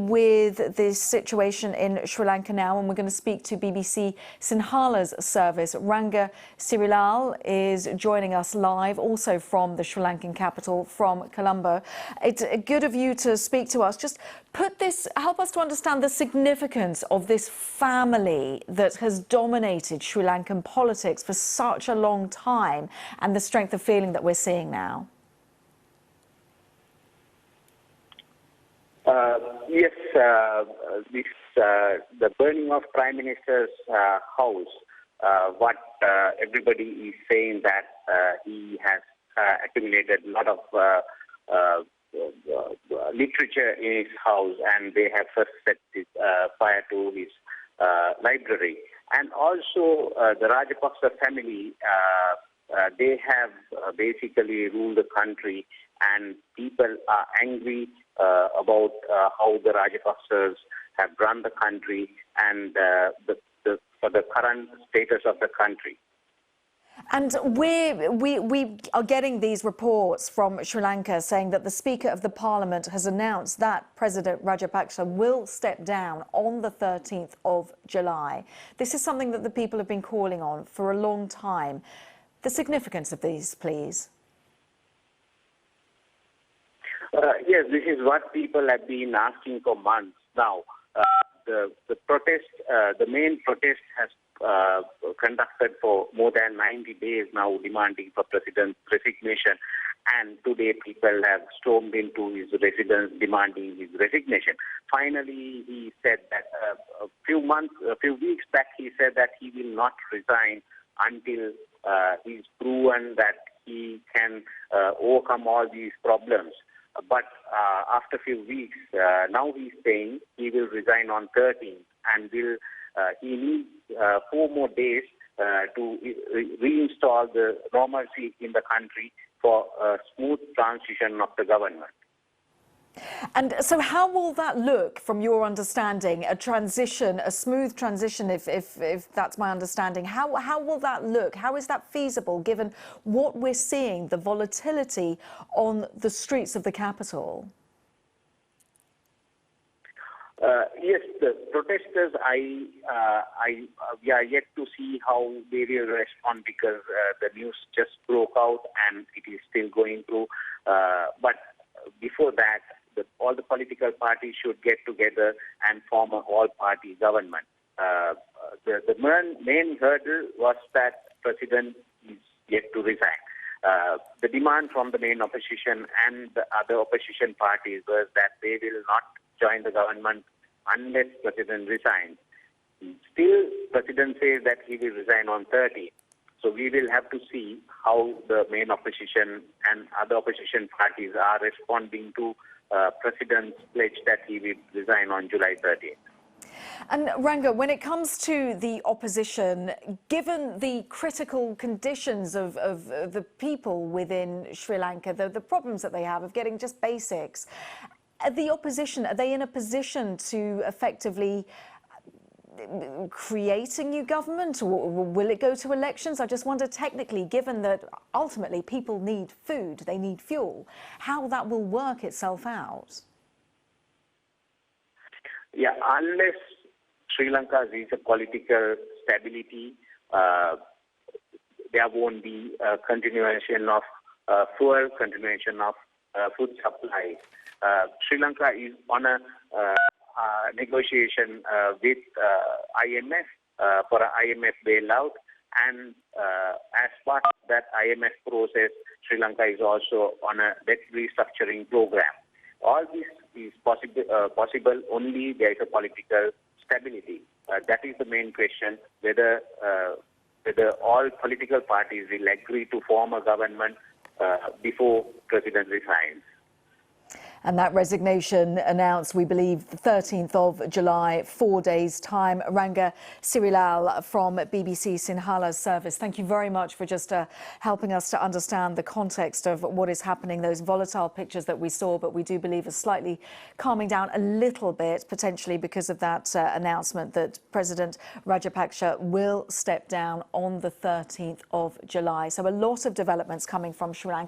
with this situation in Sri Lanka now, and we're going to speak to BBC Sinhala's service. Ranga Sirilal is joining us live, also from the Sri Lankan capital, from Colombo. It's good of you to speak to us. Just help us to understand the significance of this family that has dominated Sri Lankan politics for such a long time, and the strength of feeling that we're seeing now. Yes, the burning of Prime Minister's house, what everybody is saying that he has accumulated a lot of literature in his house, and they have first set fire to his library. And also the Rajapaksa family, they have basically ruled the country, and people are angry about how the Rajapaksas have run the country and for the current status of the country. And we are getting these reports from Sri Lanka saying that the Speaker of the Parliament has announced that President Rajapaksa will step down on the 13th of July. This is something that the people have been calling on for a long time. The significance of these, please. Yes, this is what people have been asking for months now. The protest, the main protest has conducted for more than 90 days now, demanding for President's resignation. And today people have stormed into his residence demanding his resignation. Finally, he said that a few weeks back, he said that he will not resign until he's proven that he can overcome all these problems. But after a few weeks, now he's saying he will resign on 13th, and he needs 4 more days to reinstall the normalcy in the country for a smooth transition of the government. And so how will that look from your understanding, a transition, a smooth transition, if that's my understanding? How will that look? How is that feasible given what we're seeing, the volatility on the streets of the capital? Yes, the protesters, we are yet to see how they will respond, because the news just broke out and it is still going through. But before that, all the political parties should get together and form an all-party government. The main hurdle was that President is yet to resign. The demand from the main opposition and the other opposition parties was that they will not join the government unless President resigns. Still, President says that he will resign on 30. So we will have to see how the main opposition and other opposition parties are responding to President's pledge that he will resign on July 30th. And Ranga, when it comes to the opposition, given the critical conditions of the people within Sri Lanka, the problems that they have of getting just basics, the opposition, are they in a position to effectively create a new government, or will it go to elections? I just wonder technically, given that ultimately people need food, they need fuel, how that will work itself out. Yeah, unless Sri Lanka reaches a political stability, there won't be a continuation of fuel, continuation of food supply. Sri Lanka is on a negotiation with IMF for an IMF bailout, and as part of that IMF process, Sri Lanka is also on a debt restructuring program. All this is possible only there is a political stability. That is the main question, whether all political parties will agree to form a government before President resigns. And that resignation announced, we believe, the 13th of July, 4 days' time. Ranga Sirilal from BBC Sinhala's service, thank you very much for just helping us to understand the context of what is happening, those volatile pictures that we saw, but we do believe are slightly calming down a little bit, potentially because of that announcement that President Rajapaksa will step down on the 13th of July. So a lot of developments coming from Sri Lanka.